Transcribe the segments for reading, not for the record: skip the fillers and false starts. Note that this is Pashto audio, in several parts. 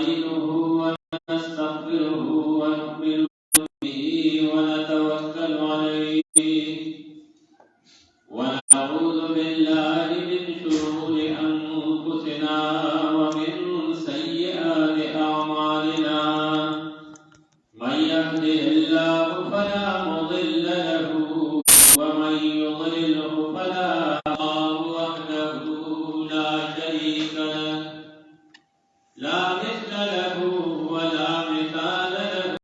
ونستعينه ونستغفره ونؤمن به ونتوكل عليه ونعوذ بالله من شرور أنفسنا ومن سيئات أعمالنا من يهده الله فلا مضل له ومن يضلله فلا الله وحده لا شريك له لا مثل له ولا مثال له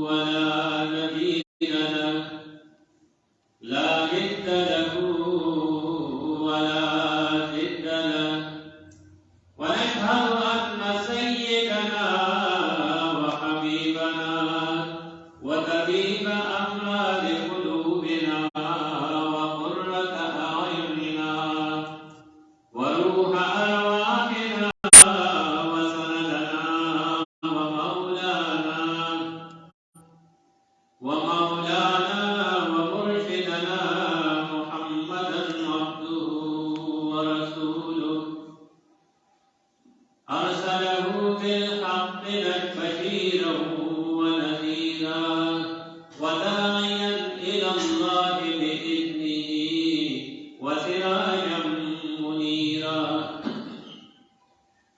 ولا نظير له لا ند له ولا ضد له ونشهد أن سيدنا وحبيبنا وطبيب أمراض قلوبنا وقرة أعيننا وروح أرواحنا وسندنا ومولانا ومرشدنا محمدا عبده ورسوله أرسله بالحق بشيرا ونذيرا وداعيا إلى الله بإذنه وسراجا منيرا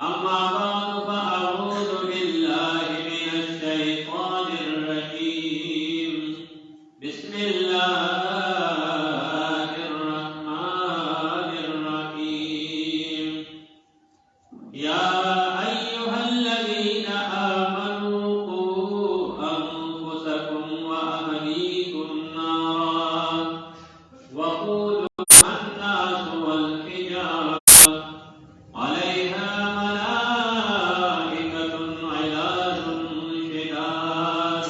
أما بعد فأعوذ بالله من الشيطان الرجيم بسم الله الرحمن الرحيم يا أيها الذين آمنوا قوا أنفسكم وأهليكم نارا وقودها الناس والحجارة عليها ملائكة غلاظ شداد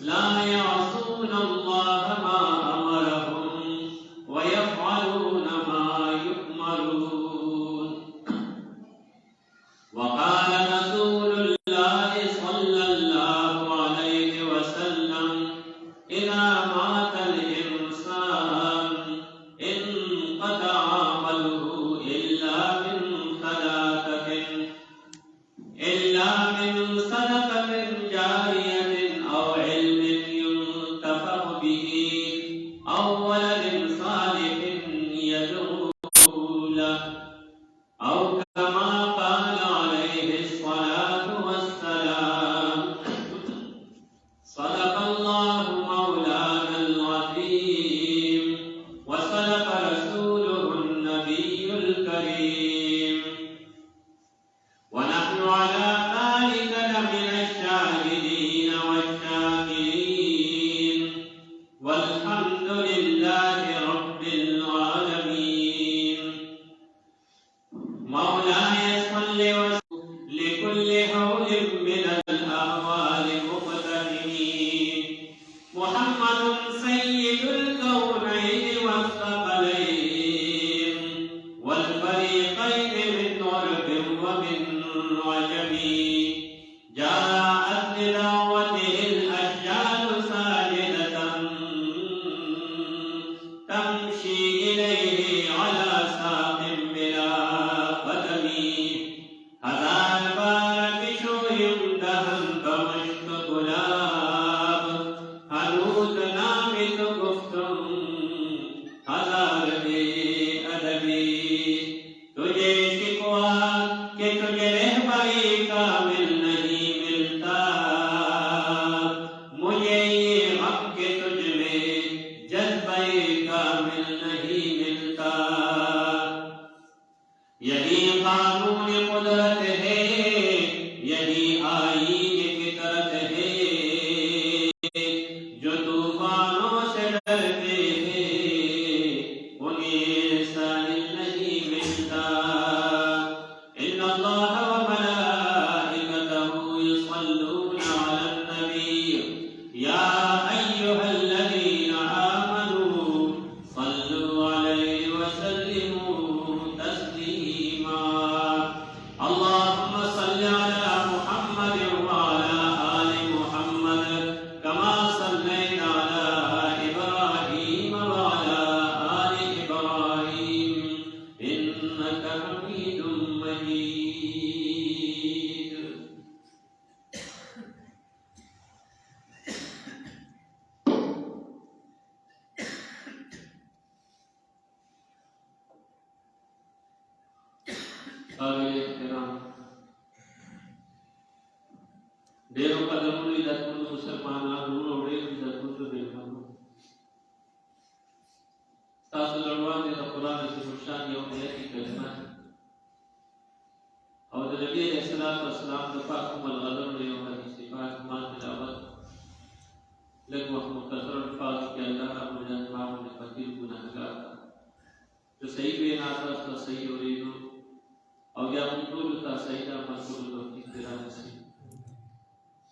لا يعصون الله ما أمرهم ويفعلون ما يؤمرون وقال رسول الله صلى الله عليه وسلم إذا مات الإنسان انقطع عمله إلا من صدقة جارية أو علم ينتفع به أو ولد صالح يدعو له أو كما قال عليه الصلاة والسلام صدق الله مولانا العظيم وصدق رسوله النبي الكريم ونحن على ذلك لمن الشاهدين والشاكرين والحمد لله رب العالمين مولاي صل وسلم لكل هول من الأهوال مقتحمين محمد سيد الكونين والثقلين والفريقين من عرب ومن عجم جاءت لدعوته الأشجار ساجدة تمشي إليه على ساق بلا قدم هذا البار بشوي دهن كمشت غلاب هنوت نامت گفتم هزار بے ادبی تجھے شکوا کہ تجھے رہبری کامل نہیں ملتا مجھے یہ غم کہ تجھ میں جذبہ کامل نہیں ملتا یہی قانون قدرت ہے یہی آئین فطرت ہے جو طوفانوں سے ڈرتے ہیں انہیں احسان نہیں ملتا ان اللہ وملائکته يصلون على النبي يا أيها الذين آمنوا صلوا عليه وسلموا تسليما اللهم صل على محمد وعلى آل محمد كما صليت على إبراهيم وعلى آل إبراهيم إنك حميد مجيد ډېرو قدرونو عزتمنو مسلمانانو ډېر عزتمنو مېلمنو تاسو لړوان د قرآن عظیم الشان یو آیت کلمه او د نبی علیه الصلاة والسلام د پاک ملغلرو یو حدیث پاک ما تلاوت لږ وخت مختصر الفاظ کې الله رب العزت ما باندې فقیر ګناهګار د صحیح وینا تاسو صحیح اورېدو او بیا موږ ټول ته صحیح د مسؤل توفیق درنصیب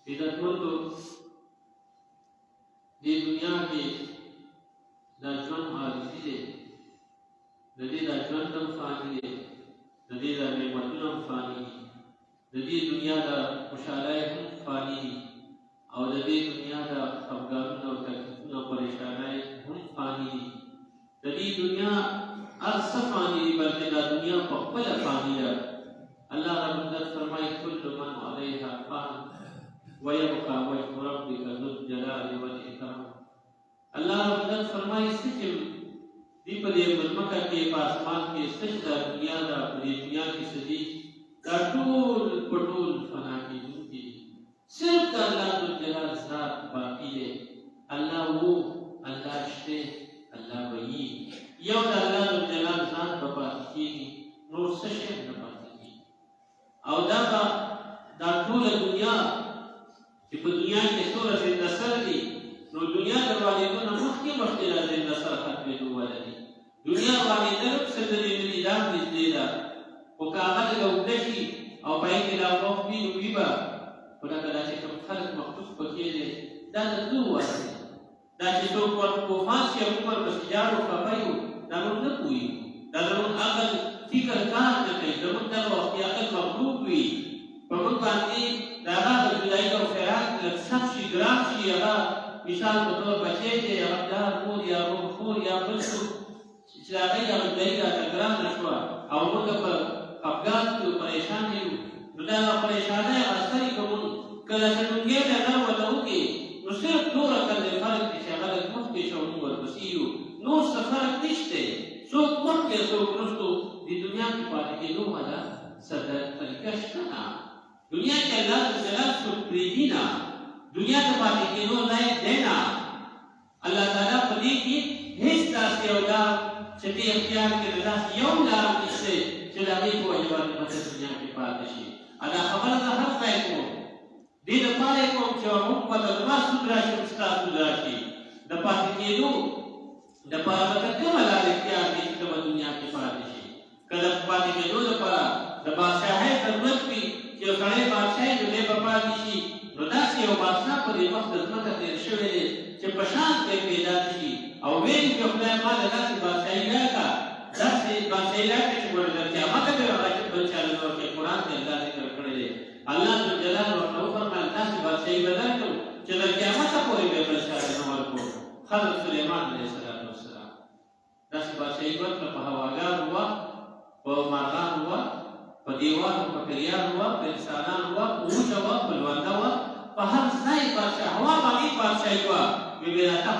عزتمندو دې دنیا کې دا ژوند عارضي دی د دې دا ژوند هم فاني دی د دې دا نعمتونه هم فاني دي د دې دنیا دا خوشحالۍ هم فاني دي او د دې دنیا دا خفګانونه او تکلیفونه پریشانۍ هم فاني دي د دې دنیا هر څه فاني دي بلکې دا دنیا په خپله فاني ده الله رب العزت فرمایي كل من علیها فان ويبقى وجه ربك ذو الجلال والإكرام الله رب العزت فرمایي څه چې دی په دې مځکه کې په اسمان کې څه د دنیا دا په دې دنیا کې څه دي دا ټول په ټول فنا کېدونکي دي صرف د الله ذوالجلال ذات باقي دی الله وو الله شته الله وایي یو د الله ذوالجلال ذات به پاتې کېږي نور څه شی نه پاتې کېږي او دا ټوله دنیا چې په دنیا کې څومره زنده سر دي نو دنیا د والدو نه مخکې د زنده سر ختمېدو والا دي دنیا والده څه د دې نه دا نږدې ده خو که هغه لږ اوږده شي او په هغې کې دا وخت وي نو وي به خو لکه دا چې کوم خلک مخصوص پکې دی دا د څو واسه دی دا چې څوک ورپوهان شي او موږ ورپسې جاړو خفه یو دا موږ نه پوهېږو دا زموږ عقل فکر کار نه کوي زموږ دغه وختي عقل مغلوب وي په موږ باندې د هغه د جدایي او فراق لږ سخت شي ګران شي هغه مثال په طور بچی دی هغه پلار مور یا ورور خور یا بل څوک چې د هغې هغه جدایي راته ګرانه شوه او موږ په خفګان کې پریشان یو نو دا پریشانۍ هغه سترې کوو کله چې ډونګۍ نظر ورته وکړي نو صرف دومره کله فرق دی چې هغه لږ مخکې شو موږ ورپسې یو نور څه فرق نشته څوک مخکې څوک وروستو د دنیا کې پاتې کېدو والا څه طریقه شته نه دنیا کې الله جلال څوک پرېږدي نه دنیا ته پاتې کېدو ځای دی نه الله تعالی په دې کې هېڅ داسې یو لار چې دې اختیار کې د داسې یو لار نشته چې د هغې په وجه باندې په دنیا کې پاتې شي دا خبره زه هر ځای کوم دې دپاره یې کوم چې موږ به د زما سود راشي او ستا سود راشي د پاتې کېدو دپاره به که کومه لار اختیار کړي چې ته به دنیا کې پاتې شي که د پاتې کېدو دپاره د بادشاهۍ ضرورت وي چې یو سړی بادشاهي نو دی به پاتې شي نو داسې یو بادشاه په دې وخت د ځمکه تېر شوی دی چې په شان پرې پیدا شي او ویل چې خدای ما له داسې بادشاهي راکړه داسې بادشاهي راکړه چې ګوره تر قیامته به راځي بل چا له ورکړي قرآن کې الله ذکر کړی دی الله ذوالجلال ورته وفرمایل داسې بادشاهي به درکړو چې تر قیامته پورې به بل چا ته نه ورکړو حضرت سلیمان علیه السلام داسې بادشاهي ورکړه په هواګانو وه په مارغانو وه په دیوانو په پریانو وه په انسانانو وه په وچه وه په لونده وه په هر ځای بادشاه هوا باندې بادشاهي وه وی بې راته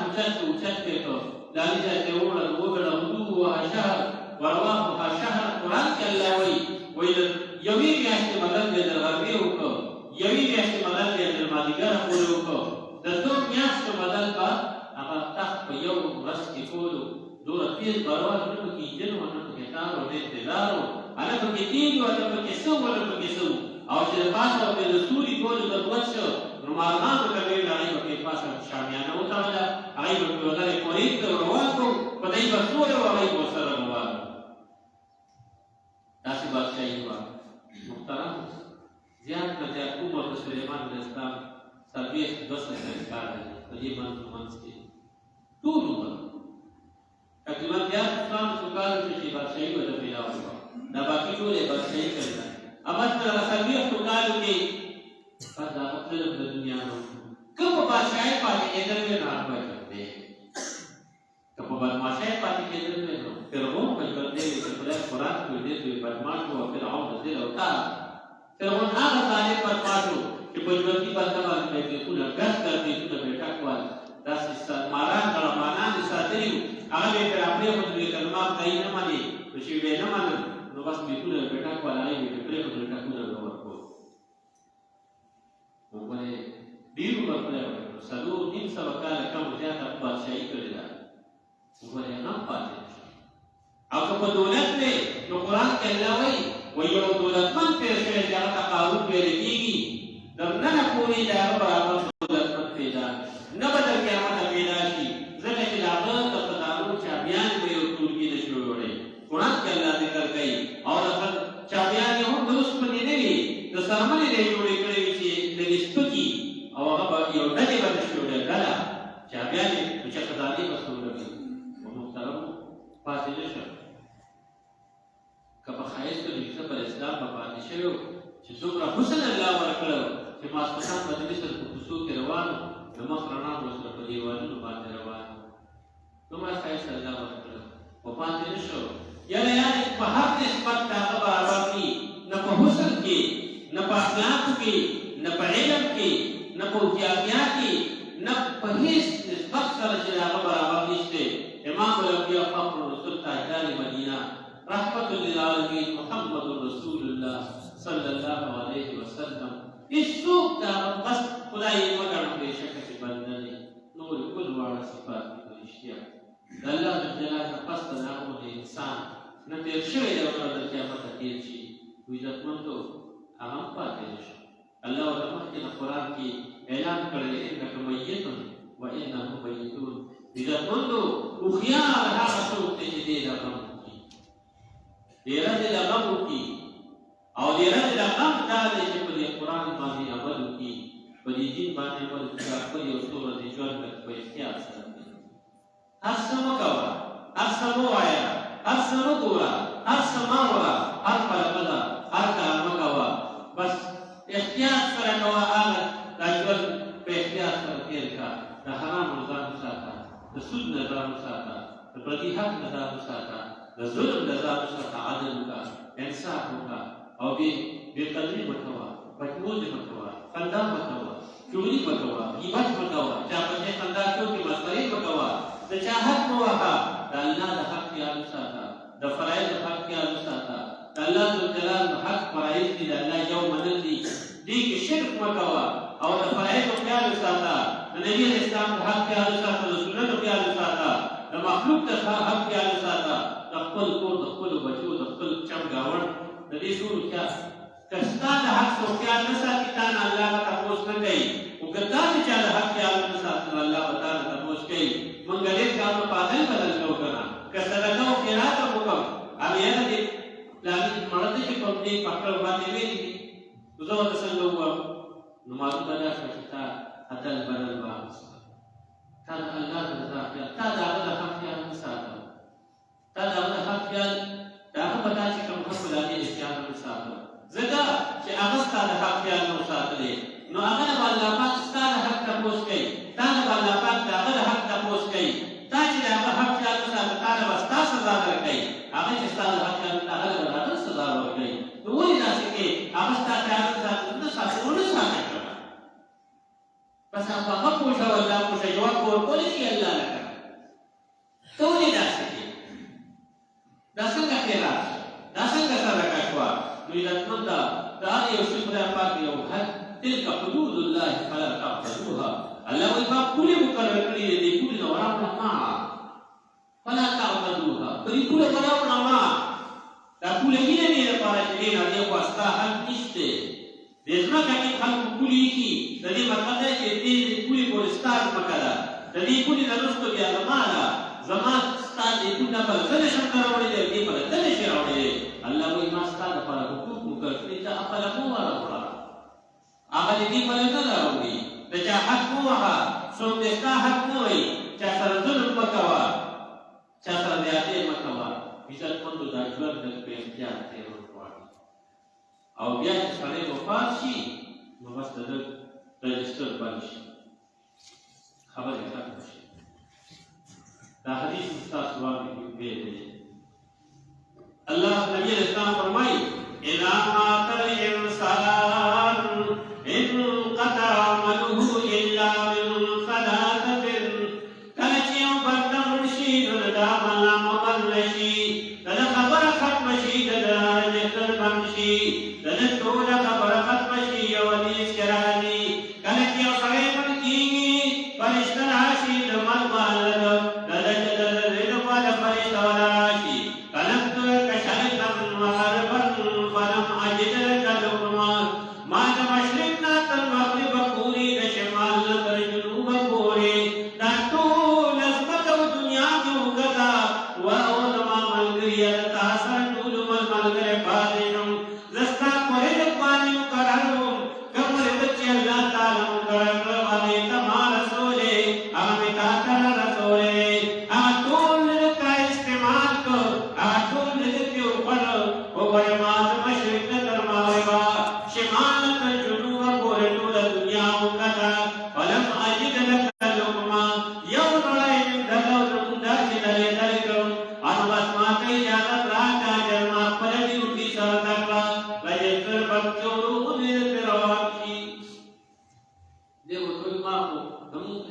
اوچت پرې کړ لالي ځای ته یې ووړل وګړه غدوها شهر ورواحها شهر قرآن کې الله وایي د یوې میاشتې مدد یې د غرمې وکړ یوې میاشتې مدد یې د مازدیګره پورې وکړ د څو میاشتو مدد به هغه تخت په یو ورځ کې کولو دومره تېز بروان نه پکې انجن و نه پکې تار و نه انتظار و نه پکې تېل و نه پکې څه و نه پکې څه او چې د پاسه به د ستوري کولو ضرورت شو نو مارغانو ته ویل هغې به پکې پاسه شامیانه وتړله هغې به پکې وغلې قریب ته روان کړو په دی به سوی و هغې به ورسره روان داسې بادشاهي وه محترم زیات نه زیات عمر د سلیمان علیه السلام 200 کاله دی په دې منځ کې ټول عمر تقریبا 400 کالو چې بادشاهي وه د پیدا وشوه دا باقي ټول یې بادشاهي کړې ده اما چې هغه 400 کالو کې بس دا مطلب د دنیا نه که په بادشاهۍ پاتې کېدل وی نو هغه دی که په بدماشۍ پاتې کېدل وی نو فرعون په ژوند دی چې خدای قرآن کې ویلي دی بدماش و فرعون د ذل او تاب فرعون هغه ظالم بدماش و چې په ژوندي بنده باندې بیتونه ګس کړ بیتونه به ټک وال داسې ماران غړمانان یې ساتلي وو هغه به یې پرې پرېښودل کلمات ته یې نه منې نو چې به یې نه منل نو بس بیتونه به ټک وال هغې به یې پرېښودل ټکونه به ورکول نو ګورې سوه کاله کم زیاته بادشاهي کړې ده وګورئ هغه هم پاتې نه شو او که په دولت وې نو قرآن کې الله وایي وایي یو دولتمند تېر شوی چې هغه ته قارون ویل کېږي در ننه پورې د هغه برابر دولتمند پیدا نه به تر قیامته پیدا شي ځکه چې د هغه د قارون چابیان به یو ټولګي نه شوی وړی قرآن کې الله ذکر کوي او د چابیان یې هم د اوسپنې نه وي د څرمنې نه یې جوړې کړې وي چې لږې سپکي او هغه به یو ډلې به نه شي وړی ډله چابیان یې نو چې خزانې به څومره وي محترمو پاتې نه شم که په ښایست د یوسف علیه السلام به پاتې شوی و چې څومره حسن الله ورکړی و چې ماسپښان به د مصر په کوڅو کې روان و د مخ رڼا به ورسره په دیوالونو باندې روان و دومره ښایست الله ورکړی و پاتې نه شو یعنې په هر نسبت د هغه برابر دي نه په حسن کې نه په اخلاقو کې نه په علم کې نه په هوښیارتیا کې نه په هېڅ نسبت سره چې د هغه برابر نشته امام الانبیاء فخر الرسول تاجدار مدینه رحمت للعالمین محمد رسول الله صلی الله علیه وسلم هیڅوک دا بس خدای یې وګڼه بېشکه چې بنده دی نور کل واړه صفات دي په رښتیا د الله جل پس د هغو د انسان نه تېر شوی دی او تر قیامته تېر شي عزتمندو هغه هم پاتې نه شو الله ورته مخکې د قرآن کې اعلان کړی دی انک میت وانهم میتون عزتمندو هوښیار هغه څوک دی چې دې د غم وکړي دې ورځې د غم وکړي او دې ورځې د غم دا دی چې په دې قرآن باندې عمل وکړي په دې دین باندې عمل وکړي دا خپل یو څو ورځې ژوند په احتیاط سره کوي هر څه مه کوه هر څه مه وایه هر څه مه ګوره هر څه مه وره هر پلقده هر کار مه کوه بس احتیاط سره کوه هغه دا ژوند په احتیاط سره تېر کړه د حرام نه ځان وساته د سود نه ځان وساته د پردي حق نه ځان وساته د ظلم نه ځان وساته عدل وکړه انصاف وکړه او بېقدري مه کوه بدموزي مه کوه خندا مه کوه چغلي مه کوه غیبت مه کوه چا پسې خندا ټوکې مسخرې مه کوه د چا حق مه وهه د الله د حق خیال وساته د فرایضو حق خیال وساته د الله ذوالجلال د حق فرایض دي د الله یو منل دي دې کې شرک مه کوه او د فرایضو خیال وساته د نبي علیه السلام د حق خیال وساته د سنتو خیال وساته د مخلوق د حق خیال وساته د خپل کور د خپلو بچو د خپل چم ګاونډ د دې ټولو خیال که ستا د حق څوک خیال نه ساتي تا نه الله به تپوس نه کوي خو که تا د چا د حق خیال نه ساتي نو الله به تا نه تپوس کوي موږ ډېر کارونه پادل بدل کوو که نه که صدقه او خیرات هم وکړو هغه یاره دې پلاني مړه ته چې په دې پکړ باندې ویلي دي نو زه ورته څنګه ووایم نو معلوم به دا شوه چې تا عدل بدل واخیسته تا د الله د رضا خیال تا د هغه د حق خیال نه ساته تا د هغه د حق خیال د هغه په تا چې کوم حق د هغې اختیار نه ساته ځکه چې هغه ستا د حق خیال نه ساتلی نو هغه نه به الله پاک ستا د حق تپوس کوي تا نه به الله پاک د هغه د حق تپوس کوي تا چې د هغه حق خیال نه ساته تا نه به ستا سزا درکوي هغه چې ستا د حق خیال نه هغه به د هغه سزا ورکوي نو ولې داسې کوې هغه ستا خیال نه ساتي نه ساتي ونه ساتي بس هغه پوه شه الله پوه شه جواب ورکولی شي الله لکه ته ولې داسې کوې دا څنګه خیرات شو دا څنګه صدقه شوه نو عزتمنده د هغې یو شي خدای پاک یو حد تلک حدود الله فلا تعتدوها الله وایي ما پولې مقرر کړي دي دې پولې نه وراوړه ما فلا تعتدوها په دې پوله وراوړه ما دا پوله مینه دې لپاره چې دې نه دې خو ستا حق نشته د ځمکه کې خلکو پولې ایښي د دې مطلب دی چې دې پولې پورې ستا ځمکه ده د دې پولې نه وروسته بیا زما ده زما ستا دې پولې نه بله څه نشم ته راوړی دی دې بله څه نشي راوړی دی الله وایي ما ستا دپاره حقوق مقرر کړي ته خپله مه وراوړه هغه د دې بله نه راوړي د چا حق مه وهه څوک دې ستا حق نه وایي چا سره ظلم مه کوه چا سره زیاتې مه کوه عزتمندو دا ژوند لږ په احتیاط تېرول غواړي او بیا چې سړی وفات شي نو بس د ده رجسټر بند شي خبرې ختمه شي دا حدیث ستاسو واقع دی الله نبی علیہ السلام فرمایي اذا مات الانسان انقطع عمله الا من ثلاثه کله چې یو بنده مړ شي نو د عمل نامه بند شي د خبره ختمه شي د رجسټر بند شي د ټوله خبره ختمه شي یو حدیث کې راغلي کله چې یو سړی مړ کېږي فرشته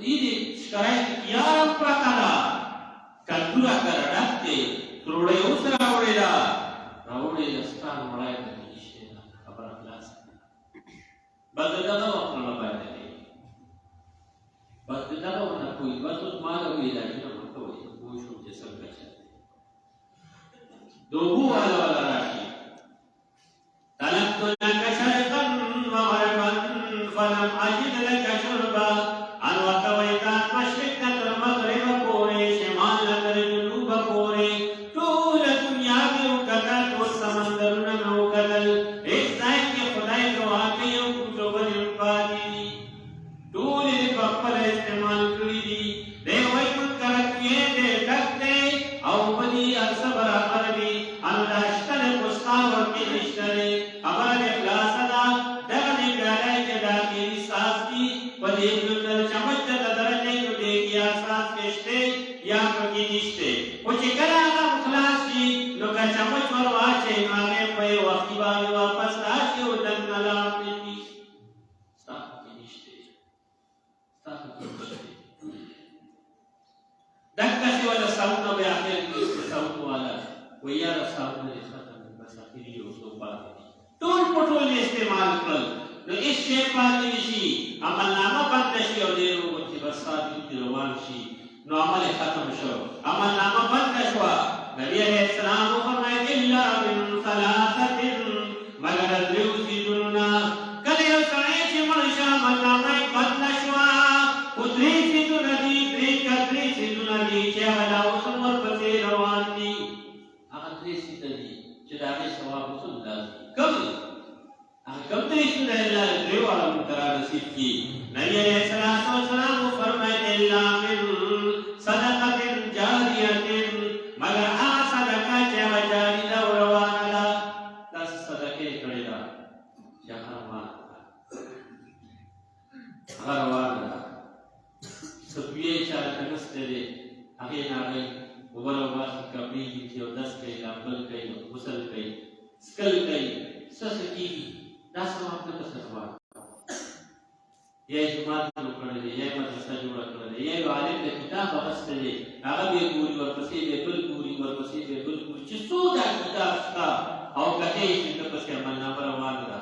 ini sekarang kiaram prakala kalpura karadakte turode usra oreda rawde stan mulai dari ishena kabar kelas badada wakna bayani badada wakna koi batus mala wila ina makoi bushu jesal gacha dobu wala rashi talaqtu laka shaytan wa gharaban falam ajid laka shurba an wa tawaitan mashriqan maghrib pore shimal lakar junub pore tul dunya ki ukata to samandar na ukadal ek sai ke khudai ko aake yo bal padi tul ne bappal istemal kuri di de wai kun karakye de dakte au badi asbara arbi an dashtale mustawa ki ishtare amar ikhlasada dagane galai ke daki sas ki badi gundal chamaj da darane ko de kiya sas ke shte ya ko ki nishte o chikara ga ikhlasi no ka chamaj warwa che mane pe waqti ba wapas rashi o dan nala ni sa ki nishte dakka se wala sauna be akhir ki sauna wala ويا رسالة الختم المسافري وصوبات طول پټول استعمال کړل نو هیڅ شی پاتې نشي عمل نامه بند شي او ډېر وخت برسات کې روان شي نو عمل ختم شو عمل نامه بند شو نبی عليه السلام فرمایي الا من ثلاثه مگر درو سيدنا کله یو سړی چې مرشا عمل نامه بند شو پدری سيدنا دي درې کتري سيدنا دي چې هغه اوس مر پسې روان دي جداغي ثواب وصول كم تريد الله دريو على مقرار نصيب کی نبی علیہ الصلوۃ والسلام فرمائے الا من صدقۃ جاریۃ مگر صدقہ چې جاری دا روانه لا تاس صدقه کړی دا چې روانه سپیه چې تنسته دي هغه نه وبرو باس کبھی چې 10 کې لامل کوي غسل کوي سکل کوي سسکی دا ثواب د تسوا یې جماعت وکړل یې مدرسه جوړ کړل یې عالم د کتاب واغسته دي هغه به ګوري ورپسې به بل ګوري ورپسې به بل ګوري چې څو دا کتاب شتا او کته چې د پسې عمل نه روان ده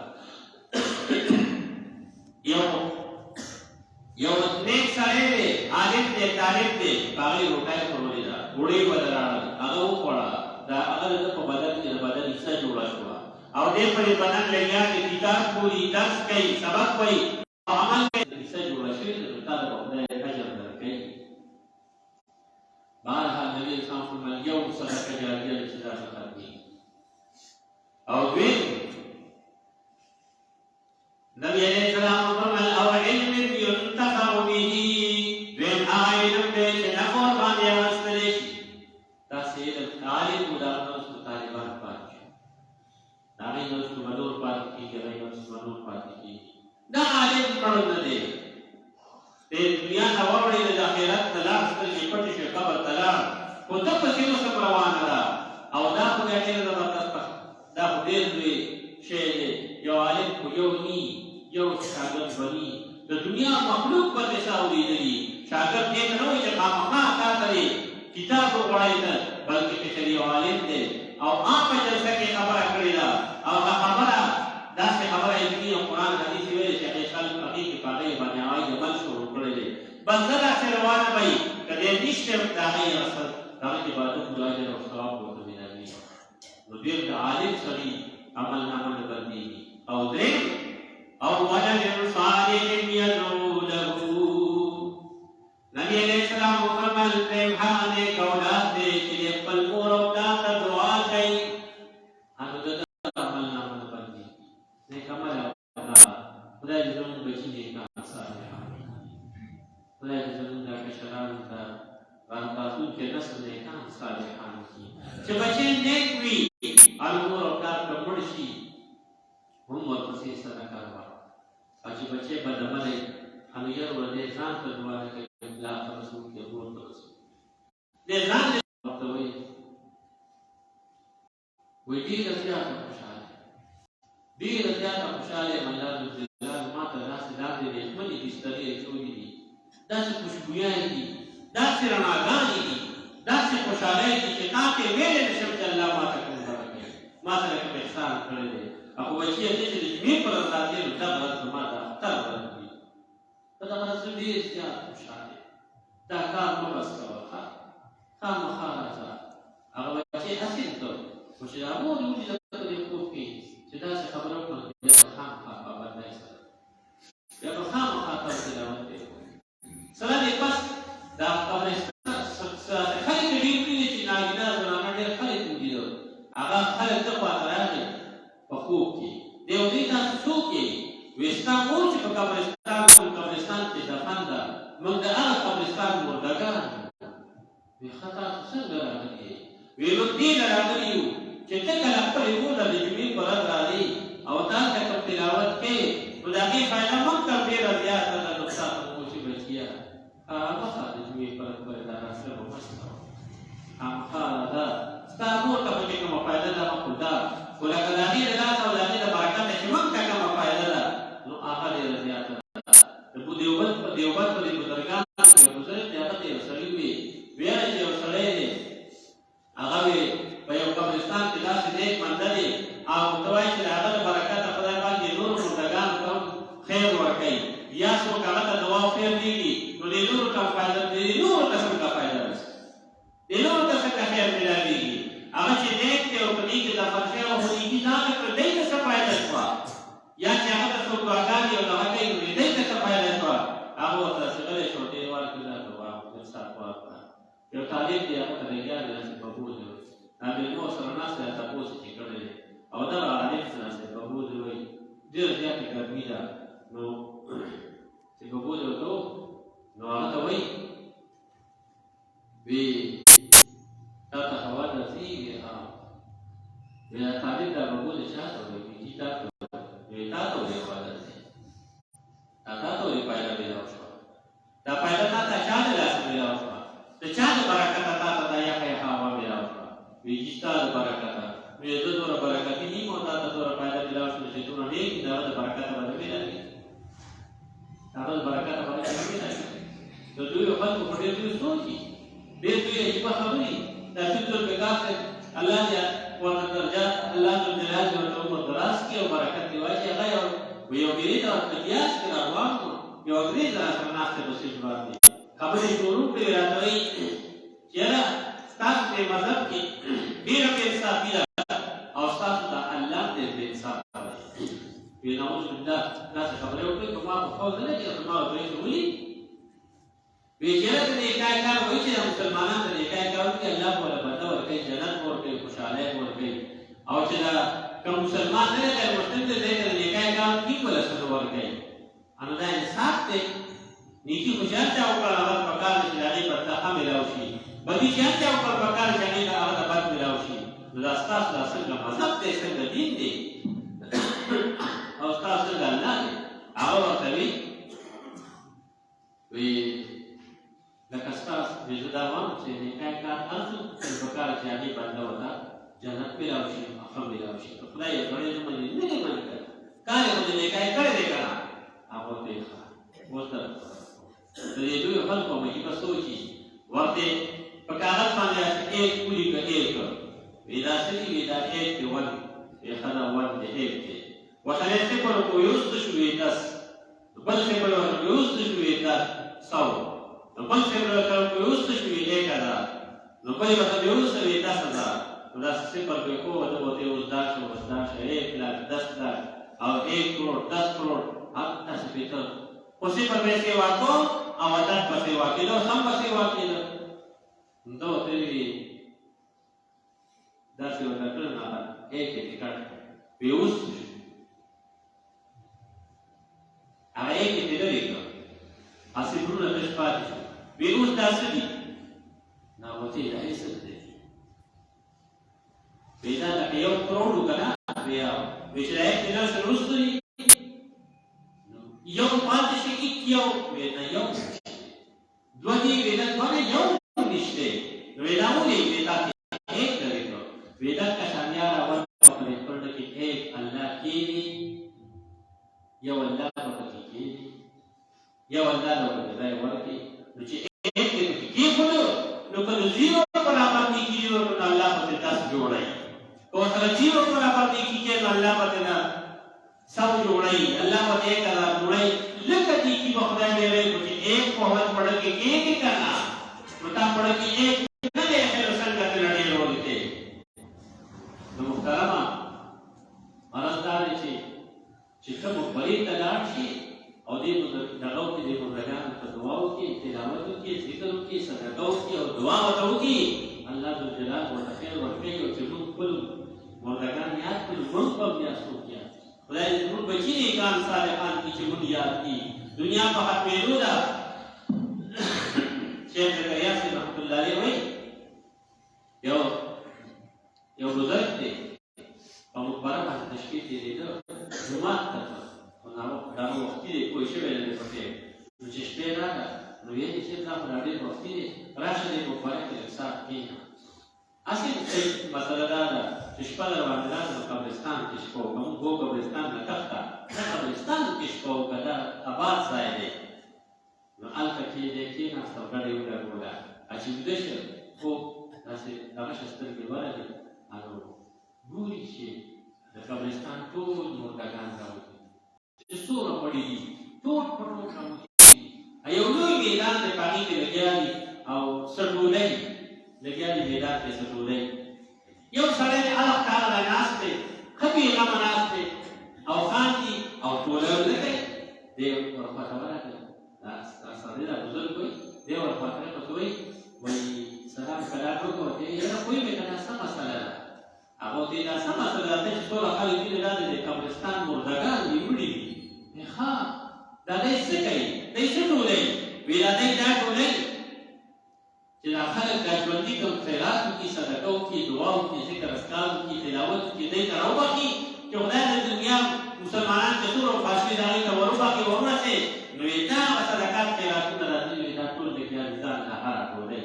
یو نیک سره دی عالم دی طالب دی باغی روټای کولې دا وړي بدلال هغه وکړه دا هغه په بدل کې بدل حصہ جوړا شو او دې په بدل لګیا چې کتاب پوری درس کوي سبق کوي عمل کوي حصہ جوړا شي دا د خدای اجر درکې بارها نبی اسلام فرمایي یو صدقه جاریه چې دا څه کوي او دوی نبی علیہ السلام فرمایي او علم ينتفع به وين عالم دې نفع باندې واستلې تاسو عالم مدارس طالبان پاتې دا نه نو څومره پاتې کیږي نو څومره پاتې کیږي دا عالم کړه نه دی د دنیا د وړې د آخرت طلاق ستل پټ شي قبر طلاق کو ته په سینو سره روانه ده او دا خو دې ډېر زبردست دا خو ډېر لوی شی دی یو عالم خو یو ني یو شاګرد بني د دنیا مخلوق په تساوي دي شاګرد دې نه وي چې خامخا تا کوي کتاب وړای ده بلکې چې یو عالم دی او عام جلسه کې خبره کړې ده او دا خبره داسې خبره یې او قران حدیث ویل چې خپل فقيه کې پاګې باندې آی عمل شروع کړل دي بس دا چې روانه وي کله نشته دا غي اصل دا عبادت ملاجر او ثواب ورته ملي نو دې د عالم سړي عمل نامه باندې او درې او ولد صالح يدعو له نبی علیہ السلام فرمایل پیغام اولاد دې چې خپل مور او پلار ته دعا کوي هغه د عمل نامه باندې نه کمال خدای دې زموږ بچی دې کا صالح خدای دې زموږ د کشران ته باندې تاسو چې نسل دې کا صالحان کی چې بچی نیک وي او مور او پلار ته مرشي هم ورپسې صدقه اچي بچي بدمنه هم یې ورته ځان ته دعا کوي لا رسول کې ورته رسول دې ځان ته وي دې زیاته خوشاله من الله جل ما ته ناس دې دې مني دې ستړي چوي دي داسې خوشبویانې دي، داسې رڼاګانې دي، داسې خوشحالۍ دي چې تا ته ویلی نه شم چې الله ما ته کوم برکوي، ما سره کوم احسان کړی دی. او په بچیه دی چې د جمعې پر ورځ راځې نو دغه ورځ زما د اختر ورځ وي. په دغه ورځ زه ډېر زیات خوشحال یم. دا کار مه بس کوه، خامخا راځه. هغه بچې هسې ته خو چې د مور یې ولیده په دې خوب کې چې داسې خبره وکړه، بیا به خامخا پابندۍ سره بیا به خامخا تا تلاوت دی. سره دې پس دا قبرستان خلک ډېر کړي چې ناګناه زنانه ډېر خلک ولیدل، هغه خلک ده خواته راغی په خوب کې. دی ورته وایي تاسو څوک یې؟ وایي ستا مور چې په قبرستان کې دفن ده، موږ د هغه قبرستان مردګان یو. وایي ښه تاسو څنګه راغلي یې؟ وایي موږ دې له راغلي یو چې ته کله خپلې مور ته د جمعې په ورځ راځې او تاسو ته کوم تلاوت کوې نو د هغې فایده موږ ته ډېره زیاته ده. نو تاسو مو چې بچیه خامخا د جمعې په ورځ باید دا راسره به مست کوه، خامخا راځه. ستا مور ته پکې کومه فایده ده مه خو ده، خو لکه د هغې د لاسه او د هغې د برکته چې موږ ته کومه فایده ده نو هغه ډېره زیاته ده. د دیوبند په دې بزرګانو کې یو بزرګ دی، هغه ته یو سړي وویل چې یو سړی دی، هغه وی په یو قبرستان کې داسې نیک بنده دی او ورته وایي چې د هغه د برکته خدای پاک دې نورو مردګانو ته هم خیر ورکوي، یا څوک هغه ته دوا او خیر دیږي نو دې نورو ته فایده، دې نورو ته څنګه فایده رسي، دې نورو ته څنګه خیر میلاویږي. هغه چې نیک دی او په دې کې دفن شوی او نیکي ځانه کړه، دې ته څه فایده شوه؟ یا چې هغه ته څوک دعاګانې او دغه کوي نو دې ته څه فایده شوه؟ هغه ورته غلی شو، ورته یې ورکړه دا دوا یو ساعت ورکړه. یو طالب دی، هغه ته لګیا دی داسې په بوځ وایي، دا مېلمو سره ناست دی، تپوس یې کړی دی او دغه عالم چې ناست دی په بوځ وایي ډېره زیاته ګرمي ده. نو چې په بوځ ورته نو هغه ته وایي وی تا ته هوا درځي؟ وایي ها. وایي دا طالب دا په بوځ چا ته وایي؟ وایي تا ته وایي. تا ته ولې هوا درځي؟ تا ته ولې پایله میلاو شوه؟ دا پایله تا ته چا د لاسه میلاو شوه؟ د چا د برکته تا ته دا یخه یخه هوا میلاو شوه؟ وایي چې ستا د برکته. وایي زه دومره برکتي نه یم او تا ته دومره پایله میلاو شوه چې دومره نیک دي، د هغه د برکته به نه میلاوي، د هغه د برکته به نه میلاوي. د دویو خلکو په ډېر دوی سوچي، ډېر دوی عجیبه خبرې. دا عبدالفقار صاحب الله دې ورته درجات الله ذوالجلال دې ورته عمر دراز کړي او برکت دې واچي. هغه یو انګریز ورته قیاس کې راروان و، یو انګریز راسره ناست دی په سیټ باندې، خبرې شروع کړې، راته وایي چې یاره ستاسو دې مذهب کې ډېره بې انصافي ده او ستاسو د الله دې بې انصافه دی. وایي نعوذ بالله داسې خبرې وکړې، په ما خو خوښ نه لګي، خو ما ورته وایي چې ولې؟ وایي چې یاره ته نیکای کار وایي چې د مسلمانانو ته نیکای کار وکړي، الله به ورله بنده ورکوي، جنت به ورکوي، خوشحالۍ به ورکوي. او چې که مسلمان نه دی غیر مسلم دی، دی ته د نیکای کار وکړي بله څه نه ورکوي. نو دا انصاف دی. نیکي خو چې هر چا وکړه هغه ته پکار ده چې د هغې بدله ښه میلاو شي، بدي چې هر چا وکړه پکار ده چې هغې ته هغه ته بد میلاو شي. نو دا ستاسو دا څنګه مذهب دی، څنګه دین دی او ستاسو څنګه الله دی؟ هغه ورته وایي لکه ستاسو وایي زه دا وایم چې نیکای کار هر څوک ته پکار ده چې هغې بنده ورته جنت میلاو شي، ښه میلاو شي. که خدای یې کړی نه مني، نه یې مني کړی، کار یې خو د نیکای کړی دی که نه؟ هغه ورته وایي ښه اوس د دې دوی خلکو عجیبه سوچي، ورته په کاغذ باندې ایک ولیکه، ایک وایي دا څه دي؟ وایي دا ایک دی، ون. وایي ښه ده، ون دی، ایک دی. ورته یې صفر کو یوست شو، وایي 10. بل صفر ورته یوست شو، وایي 100. بل صفر ورته یوست شو، وایي 1000. نو بل ورته یوست وایي 10000. نو دا صفر کوي خو ده ورته اوس دا شو، اوس دا شو، 1 लाख 10 लाख او 1 करोड़ 10 करोड़ همداسې پېته خو صفر به یې سیوا کو او عدد به سیوا کېده، سم به سیوا کېده. نو ده ورته ویلي داسې ورته کړل، نو هغه ایک یې ټکټ کړ، وایي اوس څه شو؟ هغه ایک یې ترې لرې کړ، صفرونه تش پاتې شو. وایي اوس دا څه دي؟ نو هغه ورته ویل دا هېڅ نه دی. وایي دا لکه 1 کروڑ و که نه؟ وایي چې دا ایک ترې لاړ وروسته دي یو پاتې شي، یو وایي نه یو دوه دي، وایي نه دوه نه یو نشته. نو وایي دا ولې؟ وایي دا ایک لرې کړ. وایي دلته شان یاره ون په دې پرده کې ایک الله کېږي، یو الله به پکې کېږي. یو الله له ځای ورکړي نو چې ایک کې کېښودو نو که د زیرو برابر نیکي نو الله به تاسو جوړوي که ورسره زیرو برابر نیکي کې نو الله به سب جوړوي الله به ایک هزار جوړوي لکه نیکي به خدای ډېروي خو چې ایک فوج پړه کې کېږي که نه نو تا پړه کې ایک نه دی خیر څنګه ته ډېرول دی نو محترمه مرض دا دی چې ته مقبرې ته لاړ شي او دې دغه کې دې بزرګانو ته دعا وکړي تلاوت وکړي ذکر وکړي صدقه وکړي او دعا ورته وکړي الله ذوالجلال ورته خیر ورکوي او چې موږ خپل بزرګان یاد کړو موږ به بیا څوک یاد خدای دې زموږ بچي نیکان صالحان کړي چې موږ یاد کړي دنیا په ختمېدو ده شیخ زکریا صاحب رحمت الله علیه وایي یو بزرګ دی په مقبره باندې تشریف تېرېده جومات ته دا وختي دی پوه شوی دی پکې نو چې شپې راغله نو ویل چې دا خو ډېر وختي دی راشه دې مقبره کې لږ ساعت کښېنه هسې صحیح مسله دا ده چې شپه در باندې راسه نو قبرستان کې شپه وکړه موږ وو قبرستان نه تخته دا قبرستان کې شپه وکړه دا آباد ځای دی نو هلته کې دی کښېناست او ګډه یې ولګوله چې ویده شه خوب داسې دغه شه سترګې ورغلې نو ګوري چې د قبرستان ټول مردګان راوځي چې څومره پړي دي ټول په ټول راوځي یو لوی میدان دی په هغې کې لګیا دي او سټولۍ لګیا دي میدان کې سټولۍ یو سړی دی هغه ښکاره راناست دی ښه بېغمه ناست دی او خاندي او ټوله ونه کوي دی ورخواته ورغلی دا سړی دا بزرګ وایي دی ورخواته راغلی وایي سلام کلام وکړه ورته یاره پوه مې که دا څه مسله ده هغه ورته دا څه مسله ده چې ټوله خلک دي دا د قبرستان مردګان دي مړي دي ښه دا دی څه کوي دی څه ټولوي وایي دا دی دا ټولوي چې دا خلک دا ژوندي کوم خیرات وکړي صدقه وکړي دعا وکړي ذکر اذکار وکړي تلاوت وکړي دی ته راوبخي چې خدای د دنیا مسلمانان چې څومره فاصلې د هغې ته وروبخي ورسې نو یې دا هغه صدقات خیراتونه راځي نو یې دا ټول لګیا دي ځان ته هره ټولوي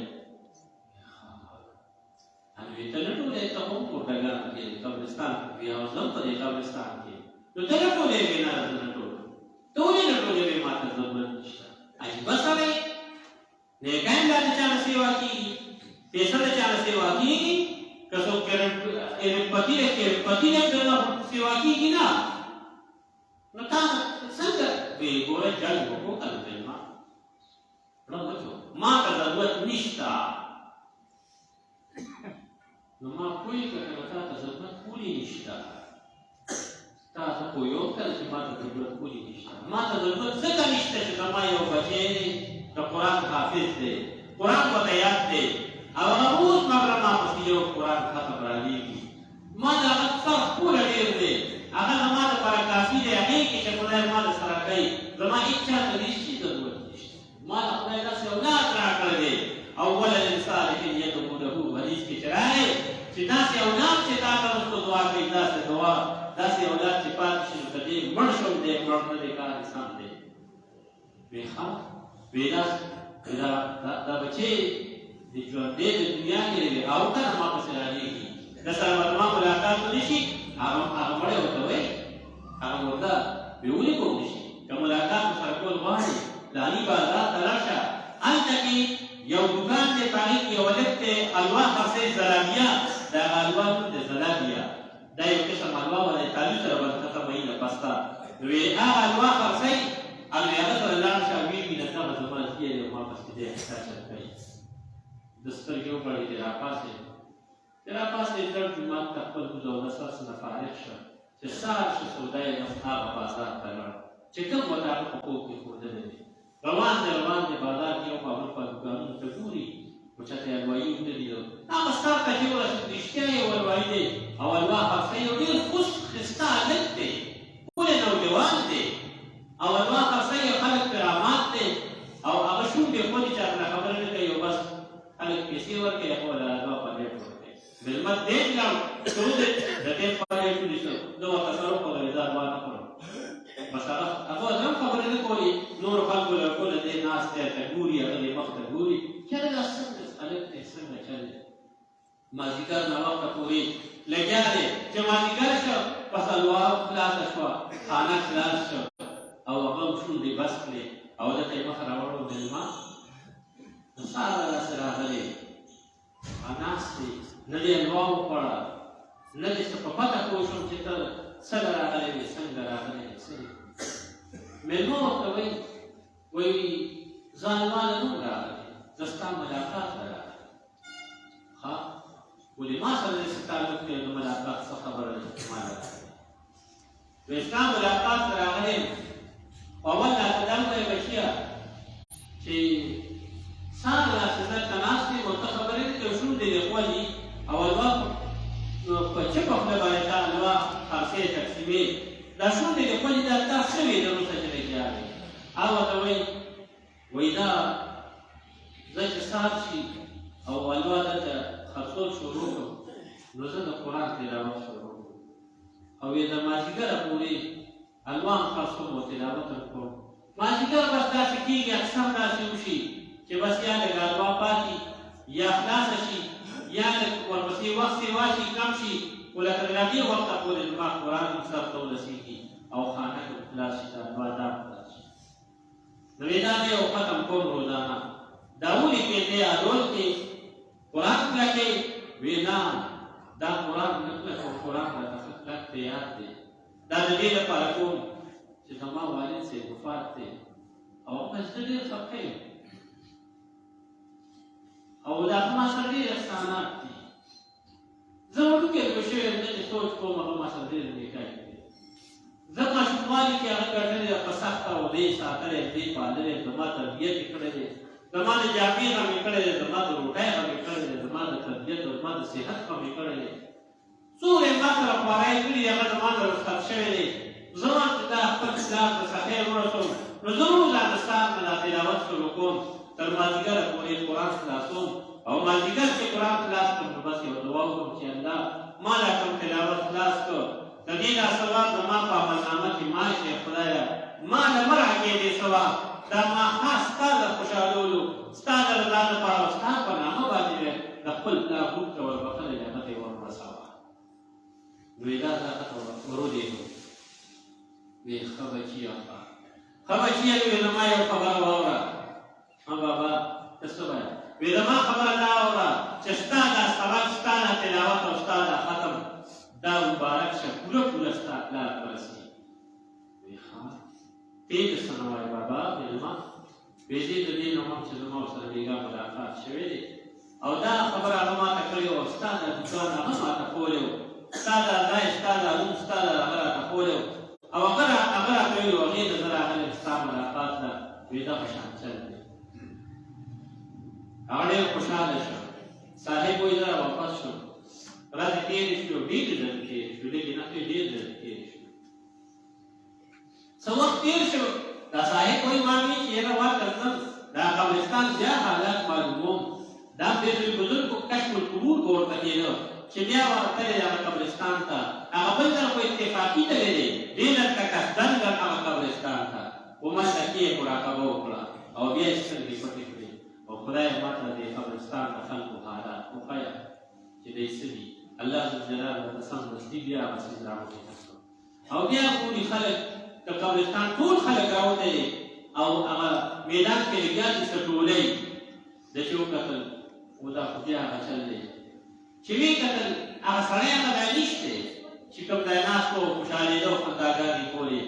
ته نه ټولوې ته هم مردګان کې قبرستان کې بیا اوس هم په دې قبرستان کې نو ته نه ټولوې نه زه نه ټولوم ته ولې نه ټولوې ما ته ضرورت نشته عجیبه سړی نیکان دا د چا نه سیوا کېږي پیسه د چا نه سیوا کېږي که څوک پتی دی پتی دی د سیوا کېږي نه نو تا څنګه وی ګوره جنګ وکړو هلته ما بچو ما ته ضرورت نشته نو ما پوهېږه که نو تا ته ضرورت ولې نشته تا ته پوه یې وکړه چې ما ته ضرورت ولې نشته ما ته ضرورت ځکه نشته چې زما یو بچی دی د قرآن حافظ دی قرآن ورته یاد دی او هغه روز مګره ما پسې یو قرآن ختم رالیږي ما د هغه فرق پوره ډېر دی هغه زما دپاره کافي دی هغې کې چې خدای ما د سره کوي زما هېڅ چا ته هېڅ شي ضرورت نشته ما د خدای داسې اولاد راکړی دی او ولد صالح یدعو له حدیث کې چې راغی چې داسې اولاد چې تا ته رسو دعا کوي داسې دعا داسې اولاد چې پاتې شي نو ته ډېر مړ شوم دی مړ نه دی کار سم دی وی ښه وی دا بچې د ژوندې د دنیا کې دی او که نه ما پسې رالیږي د سره به زما ملاقات ونه شي هغه مړی ورته وایي هغه ورته وی ولې به ونه شي که ملاقات ورسره کول غواړې د علي بازار ته لاړ هلته کې یو دوکان دی په هغې کې یو هلک دی الوا خرڅوي زلابیه د هغه الوا نوم دی زلابیه دا یو قسم الوا وه د کالو سره به ختموي د پسته نو وی هغه الوا خرڅوي او وی هغه سره لاړ شه ویې وي د دغه زما زیه دی ما پسې دی احساس کوي د سترګې وغړېدې راپاڅېد چې راپاڅېد ډېر جومات ته خپل کوز او دستر څخه فارغ شه چې سهار شه سودا یې هغه بازار ته لاړ چې کوم ورته هغه په خوب کې ښودلی دی روان دی بازار کې یو په بل په دوکانونو ته ګوري خو چاته یې الوایي ونه لیدل هغه سر ته چې ورسېد رښتیا یو الوایي دی او الوا خرڅوي یو ډېر خوش ښایسته هلک دی ښکلی نوجوان دی او الوا خرڅوي یو خلک کرامات دی او هغه شونډې ښودي چاته نه خبره نه کوي او بس خلک پیسې ورکوي هغه له الوا پلیټ ورکوي مېلمه دې کړم شروع دی د دې پلیټ ونیسه زه ورته سره وخوړلې دا الوا نه خورم بس هغه هم خبرې نه کولې نورو خلکو له کوله دې ناست دی ته ګوري هغه دې مخ ته ګوري چېرې دا څنګه هلک دی څنګه چل دی مازدیګر ناوخته پورې لګیا دی چې مازدیګر شو پس الوا خلاصه شوه خانه خلاص شو او هغه هم شونډې بس کړې او دته یې مخ راوړو مېلمه نو ساره راسره راغلی ناستې نه دې حلوا وخوړه نه دې څه په پته پوه شوم چې ته څنګه راغلی وې څنګه راغلی څه مېلمه ورته وایي زه حلوا نه وم راغلی زه ستا ملاقات ته راغلی ښه ولې ما سره دې څه تعلق دی د ملاقات څه خبره ده ما راغلی وایي ستا ملاقات ته راغلی اول راته دا ووایه بچیه چې ساره راسه دلته ناست یم او ته خبرې دې کوې شونډې دې خوځي او حلوا په چپه خوله باندې دا حلوا خرڅې تقسیمې دا شونډې دې خوځي دا تا څه وې دروسته چې لګیا وې هغه ورته وایي دا زه چې سهار شي او حلوا دلته خرڅول شروع کړم نو زه د قرآن تلاوت شروع کړم او د مازدیګره پورې حلوا هم خرڅوم او تلاوت هم کوم مازدیګر بس داسې کېږي اقسام داسې وشي چې بس یا لږ حلوا پاتې یا خلاصه شي یا لږ ورپسې وخت یې واشي کم شي خو لکه د دې وخته پورې زما قرآن هم سر ته ورسېږي او خانه کې خلاص شي دا حلوا دا خلاص شي نو دا دی او ختم کوم روزانه دا ولې کې دی اډول کې قرآن کلکې وی نه دا قرآن نه کلک او قرآن راته کلک دی یاد دی دا د دې لپاره کوم چې زما والد صاحب وفات دی او هغه زه ډېر خفه یم او دا ما سره ډېر احسانات دي زه وړوکی لوی شوی یم نه چې سوچ کوم هغه ما سره ډېر نیکۍ کوي زه ماشوموالي کې هغه ګټلې ده په سخته او دې ساتلی دې پاللی زما تربیت یې کړی دی زما د جامې غم یې کړی دی زما د روټۍ غم یې کړی دی زما د تربیت او زما د صحت غم یې کړی دی څومره یې ما سره خواری کړي دي هغه زما د رخصت شوی دی زما چې دا خپل پلار ته صحیح ورسوم نو زه روزانه سهار نه دا تلاوت شروع کوم تر مازدیګره پورې قرآن خلاصوم او مازدیګر چې قرآن خلاص کړم نو بس یو دعا وکړم چې الله ما دا کوم تلاوت خلاص کړ د دې دا ثواب زما په عملنامه کې ما شي خدایه ما نه مه راکړې دې ثواب دا ما خاص ستا د خوشحالولو ستا د رضا لپاره ستا په نامه باندې د خپل پلار روح ته وربخلې هغه ته یې ورسوه نو یې دا هغه ته ورودېږو وی ښه بچیه ښه بچیه وی زما یو خبره واوره ها بابا ته څه وایه وی زما خبره دا واوره چې ستا دا سبق ستا دا تلاوت او ستا دا ختم دا مبارک شه پوره پوره ستا پلار ته رسېږي وی ښه ته د څه نه وایې بابا وی زما وی دې د دې نه هم چې زما ورسره بېګا ملاقات شوی دی او دا خبره هغه ماته کړې وه ستا دا دوکان هغه ماته ښوولی و ستا دا ځای ستا دا روم ستا دا هغه راته ښوولی و او هغه راته ویلي و هغې ته زه راغلی ستا ملاقات ته وی دا په شان چل دی هغه ډېر خوشحاله شو صاحب وایي زه راواپس شوم ورځې تېرې شوې ډېرې ځلې تېرې شوې لږې نه ډېرې ځلې تېرې شوې څه وخت تېر شو دا صاحب وایي ما وایي چې یاره ورته ځم دا قبرستان بیا حالات معلوموم دا بېرته بزرګو کشف القبور به ورته کېده چې بیا ورتلې هغه قبرستان ته هغه بل ځل خو اتفاقي تللی دی دې ځل که قصدن ځل هغه قبرستان ته و ما تکې یې مراقبه وکړه او بیا یې سترګې پټې کړې او خدای ماته دې قبرستان د خلکو حالات وښیه چې دی څه دي الله ذوالجلال ورته سمدستي بیا هغه څیز راوښیته او بیا ګوري خلک د قبرستان ټول خلک راوتلي او هغه میدان کې لګیا دي سټولۍ د چې وکتل و دا خو بیا هغه چل دی چې ویې کتل هغه سړی هغه ځای نشتی چې کوم ځای ناست و خوشحالېده او خنداګانې کولې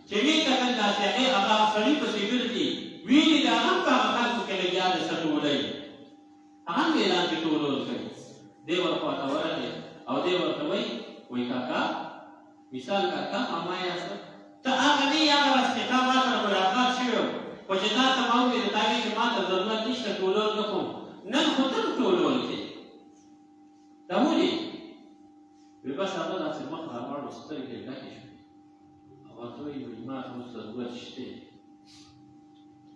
چې ویې کتل داسې هغې هغه سړي پسې ګرځي ویني د هغه هم په هغه خلکو کې لګیا دی سټولۍ هغه هم میدان کې ټولول کوي دی ورخواته ورغی او دی ورته وایي کاکا مثال کاکا ماما یاست ته هغه نه یې هغه ورځ چې تا ما سره ملاقات شوی و خو چې تا ته ما وویل تا وایي چې ما ته ضرورت نشته ټولول نه کوم نن خو ته ټولول کوې دا ولې وی بس هغه داسې مخ راواړو سترګې ډکې شوې او ورته وایي ما ته اوس ضرورت شته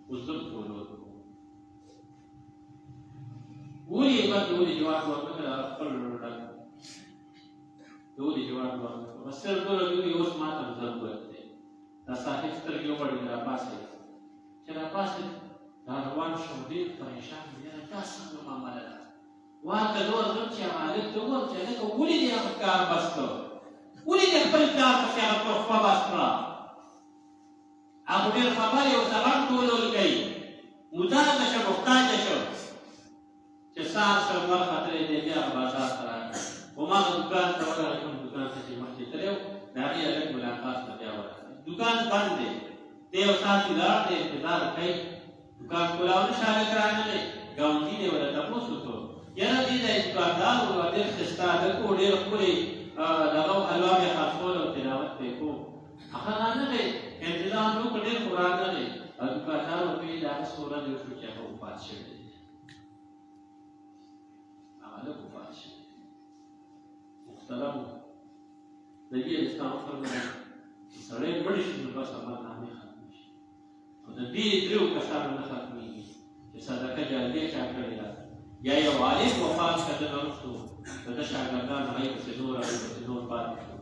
اوس زه ټولول کوم ولې یې بس د ولې جواب ورکړه خپل ډک د ولې جواب ورکړه بس صرف دومره وایي اوس ما ته ضرورت دی دا صاحب سترګې وغړېدې راپاڅېد چې راپاڅېد دا روان شو ډېر پریشان یاره دا څنګه معامله ده واته زه ورځم چې هغه ته وویل چې هلکه ولې دې هغه کار بس کړ ولې دې خپل کار پسې هغه تحفه بس کړه هغه ډېر خبر یو سبق ټولول کوي مدار شو محتاج شو چې سار شو مر خاطرې دې بیا بازار ته راغی وما دکان ته ورغی کوم دکان ته چې مخکې تلو د هغې هلک ملاقات ته بیا ورغی دکان بند دی دی یو ساعت ولاړ دی انتظار کوي دکان کولاو نه شه هلک راغلی ګاونډي دی ورته تپوس وکړو یاره دې دی دوکاندار و ډېر ښایسته هلک و ډېر ښکلې دغه حلوا بیا خاصول او تلاوت به یې کوو هغه رانغی انتظام وکړ ډېر خو راغلی او دوکاندار ورته ویل هغه څه ورځې وشو چې هغه وفات شوی دی هغه هلک وفات شوی محترمو نبي اسلام فرمایي چې سړی مړ شي نو بس عملنامې ختمې شي او د دې درېو کسانو نه ختمېږي چې صدقه جاریه چا کړې ده یا یو عالم وفات ښه د نه وروستو د ده شاګردان هغې پسې نور هغې پسې نور پاتې شو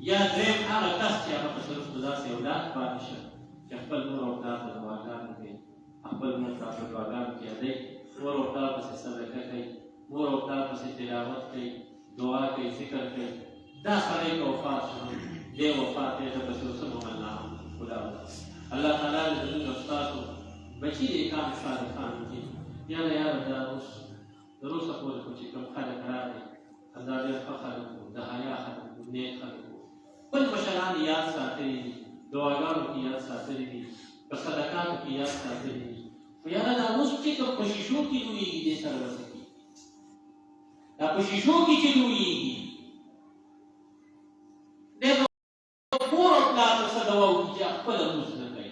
یا درېیم هغه کس چې هغه پسې وروسته داسې اولاد پاتې شه چې خپل مور او پلار ته دعاګانې کوي خپل مور ته په دعاګانو کې یادوي مور او پلار پسې صدقه کوي مور او پلار پسې تلاوت کوي دعا کوي ذکر کوي دا سړی که وفات شو دې وفات دی ده پسې اوس هم عملنامه ولاړه الله تعالی دې زموږ او ستاسو بچي دې کام صالحان وکړي یاره یاره دا اوس د روسه پورې خو چې کوم خلک راغلي دا ډېر ښه خلک وو د حیا خلک وو نیک خلک وو خپل مشران یې یاد ساتلي دي دعاګانو کې یاد ساتلي دي په صدقاتو کې یاد ساتلي دي خو یاره دا اوس چې کوم په شیشو کې لویېږي دې سره به څه کېږي دا په شیشو کې چې لویېږي دی به مور او پلار ته څه دوا وکړي چې خپله لمونځ نه کوي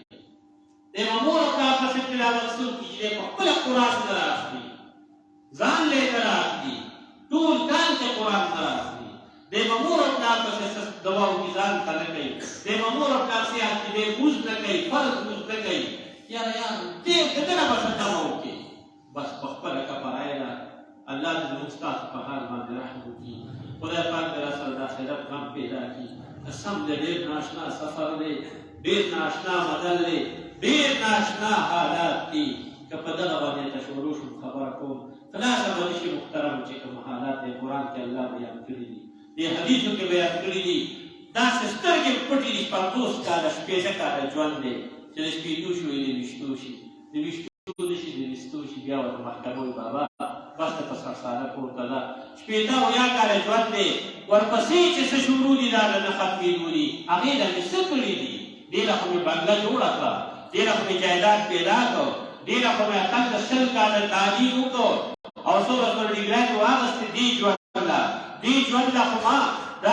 دی به مور او پلار پسې تلاوت څه وکړي چې دی په خپله قرآن نه رااخلي ځان له یې نه رااخلي ټول کال چې قرآن نه رااخلي دی به مور او پلار پسې څه دوا وکړي ځان ته نه کوي دی به مور او پلار صحت کې دی لمونځ نه کوي فرض لمونځ نه کوي یاره یاره دې د ده نه به څه دوا وکړي بس په خپله کفاره ده الله دې زموږ ستاسو په حال باندې رحم وکړي خدای پاک دې راسره د آخرت غم پیدا کړي قسم دې ډېر ناشنا سفر دی ډېر ناشنا مدل دی ډېر ناشنا حالات دي که په دغه باندې تشورو شم خبره کوم خلاصه به نشي محترم چې کوم حالات دی قرآن کې الله بیان کړي دي دې حدیثو کې بیان کړي دي داسې سترګې پټې دي 50 کاله شپېته کاله ژوند دی چې د شپېتو شي وي د ویشتو شي د ویشتو نه شي د ویستو شي بیا ورته محکمه وي بابا بس ته په سرساره پورته ده شپېته اویا کاله ژوند دی ورپسې چې څه شروع دي دا نه ختمېدو دي هغې له مې څه کړي دي دې له خو مې بنګله جوړه کړه دې له خو مې جایداد پیدا کړ دې له خو مې اتل د 100 کاله تعلیم وکړ او څومره څومره ډیګریانې واخېستې دې ژوند له دې ژوند له خو ما د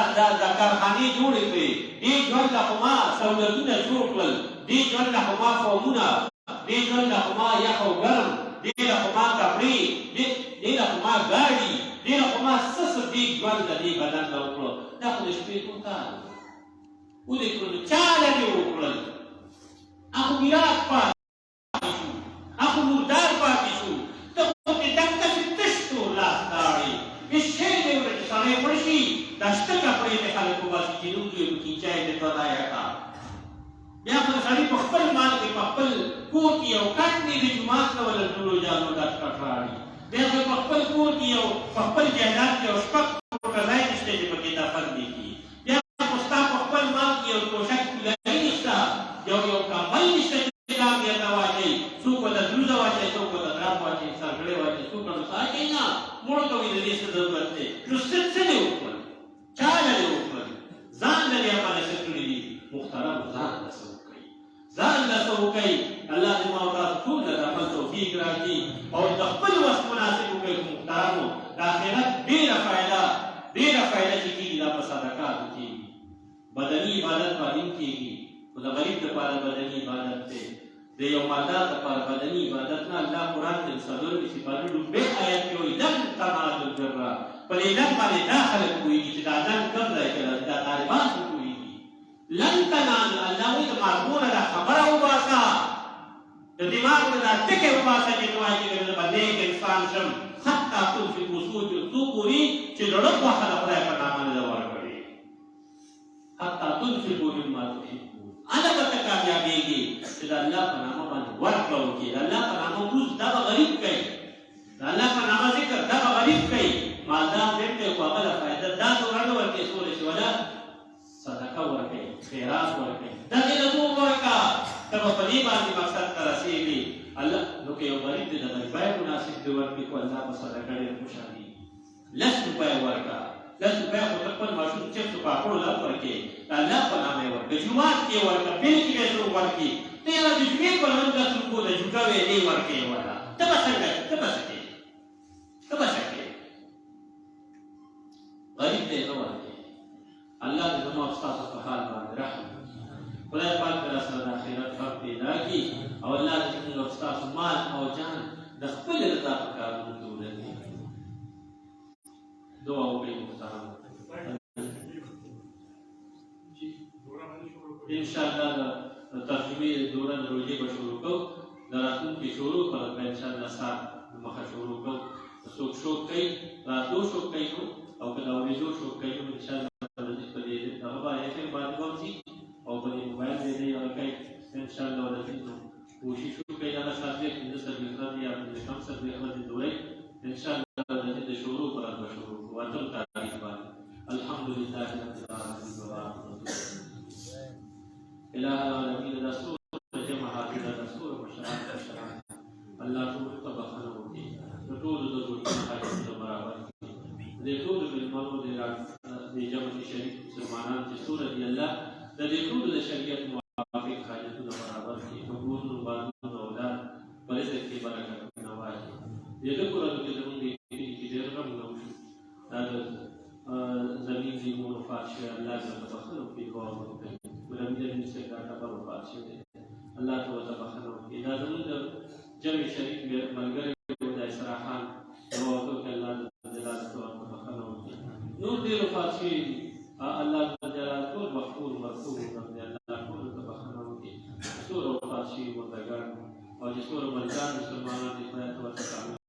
کارخانې جوړې کړې دې ژوند له خو ما سهولتونه جوړ کړل دې ژوند له خو ما فومونه دې ژوند له خو ما یخ او ګرم دې له خو ما کپړې دې له خو ما ګاډي دې له خو ما څه څه دې ژوند د دې بدن له وکړو دا خو د شپېتو کال ودې کړلو چا له دې وکړل هغه میراث پاتې شو هغه مردار پاتې شو ته خو دې دغسې تش تور لاس لاړې هېڅ شی دې وړه چې سړی مړ شي دا شته کپړې دې خلک وباسي چې نوم دې وکړي چای دې تدایه کړه بیا خو د سړي په خپل مال کې په خپل کور کې یو کټ نه د جومات نه ولا ټولو جامو ډک کټ راړي بیا خو په خپل کور کې یو په خپل جایداد کې یو شپږ فوټه ځای نشته چې پکې دفن دي کړي بیا خو ستا په خپل مال کې یو توشک کولۍ نشته یو کمبل نشته چې ځان دې ته واچوي څوک ورته دروزه واچوي څوک ورته دراب واچوي سرګړی واچوي څوک ورته څه اچوي نه مړو ته وایي د دې څه ضرورت دی نو څه دې وکړل چا له دې وکړل ځان له دې هغه څه کړي دي محترم ځان له څه ځان له څه وکړئ الله دې ما او تاسو ټول له د عمل توفیق راکړي او د خپل وخت مناسب وکړئ محترمو د آخرت ډېره فایده چې کېږي دا په صدقاتو کېږي بدني عبادت باندې هم کېږي خو د غریب دپاره بدني عبادت دی د یو مالدار دپاره بدني عبادت نه الله قرآن کې د څلورمې سپارې لومبۍ آیت کې وایي لن تنالوا البر په دې لن باندې دا خلک پوهېږي چې دا لن کوم ځای کې دا طالبان هم پوهېږي لن تنالوا الله وایي د مارګونه دا خبره وباسه د دماغ نه دا ټکې وباسه چې ته وایې چې زه به نیک انسان شم حتی تنفقوا څو پورې چې زړه غوښه د خدای په نامه نه ده ورکړې حتی تنفقوا مما تحبون هله به ته کامیابېږي چې د الله په نامه باندې ورکړه وکړي د الله په نامه لمونځ دا به غریب کوي د الله په نامه ذکر دا به غریب کوي مالدار ډېر کوي خو هغه له فایده دا دوره نه ورکوي څومره چې ولا صدقه ورکوي خیرات ورکوي دغې له نور ورکړه تب په دې باندې مقصد ته رسېږي. الله نو که یو غریب دی د غریبۍ مناسب دی ورکړي کو الله په صدقه ډېر خوشحالي. 10 روپۍ ورکړه، 10 روپۍ خو ته خپل ماشوم چپسو پاپړو له ورکړې د الله په نامه یې ورکړه، جومات کې یې ورکړه، بیل کې یې څوک ورکړي، ته یې د جمعې په لمانځه 10 روپو د جوګه ویلې ورکړې وله، ته به څنګه ته به څه کوې؟ غریب دی نه ورکړې. الله دې زما او ستاسو په حال باندې رحم وکړي. خدای پاک دې راسره د آخرت غم پیدا کړي او الله دې زموږ او ستاسو مال او جان د خپلې رضا په کارونو کې ولګوي. دعا وکړئ محترم. انشاءالله د ترجمې دوره د روژې به شروع کوو. د راتلونکي شروع په ورځ به انشاءالله سهار د مخه شروع کوو. څوک شوق کوي راتلو شوق کوي نو او که د اورېدو شوق کوي نو انشاءالله په دې دغه باندې FM باندې به ځي او په دې موبایل باندې یې ورکوي. انشاءالله ورځي نو کوشش وکړئ دغه سبجیکټ 15 ورځې یا 15 ورځې دورې انشاءالله ورځي د شروع په ورځ به شروع کوو. اتم تاریخ باندې الحمدلله رب العالمین إله العالمين رسول جمع حافظ رسول مشرعات مشرعات الله ټول تبخنه وکړي د ټولو د ګډون حاجتونه برابر کړي د ټولو مېلمنو د جمع شریک مسلمانان چې څومره دي الله د دې ټولو د شریعت موافق حاجتونه برابر کړي په کورونو بارونو اولاد په رزق کې برکتونه واچوي. د دې کورونو کې زموږ د کلي کې ډېر غمونه وشو دا د زمین دې مور وفات شوی الله ته تبخنه وکړي دعا وکړئ. ولم سے خبر وفات شوی الله ته ورته بخښنه وکړي. دا زموږ د جمع شریک ملګری د اسرا خان دعا وکړو الله جلال ته ورته بخښنه وکړي. نور ډېر وفات شوي دي الله جلال ټول مغفور مرحوم دی الله ټولو ته بخښنه وکړي. څومره وفات شوي مردګان او چې څومره ملګان مسلمانان دي خدای ته ورته